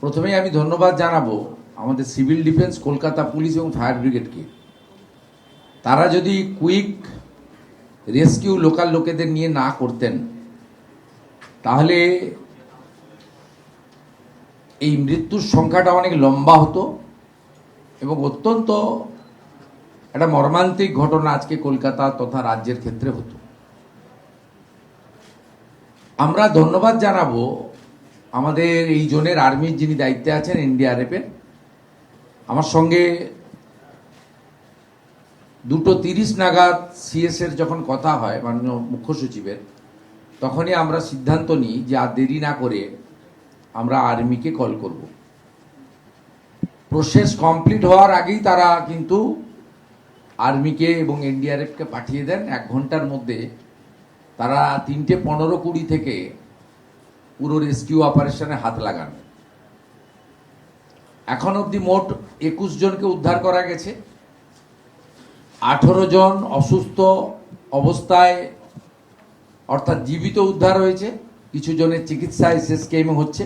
প্রথমেই আমি ধন্যবাদ জানাবো আমাদের সিভিল ডিফেন্স, কলকাতা পুলিশ এবং ফায়ার ব্রিগেডকে। তারা যদি কুইক রেস্কিউ লোকাল লোকেদের নিয়ে না করতেন তাহলে এই মৃত্যুর সংখ্যাটা অনেক লম্বা হতো এবং অত্যন্ত একটা মর্মান্তিক ঘটনা আজকে কলকাতা তথা রাজ্যের ক্ষেত্রে হতো। আমরা ধন্যবাদ জানাবো আমাদের এই জোনের আর্মির যিনি দায়িত্বে আছেন, এনডিআরএফের। আমার সঙ্গে 2:30 নাগাদ সিএসের যখন কথা হয় মাননীয় মুখ্য সচিবের, তখনই আমরা সিদ্ধান্ত নিই যে আর দেরি না করে আমরা আর্মিকে কল করব। প্রসেস কমপ্লিট হওয়ার আগেই তারা কিন্তু আর্মিকে এবং এনডিআরএফকে পাঠিয়ে দেন। 1 ঘন্টার মধ্যে তারা 3:15-20 থেকে পুরো রেস্কিউ অপারেশনে হাত লাগান। এখন অবধি মোট 21 জনকে উদ্ধার করা গেছে। 18 জন অসুস্থ অবস্থায় অর্থাৎ জীবিত উদ্ধার হয়েছে, কিছু জনের চিকিৎসা এসএসকেএমে হচ্ছে।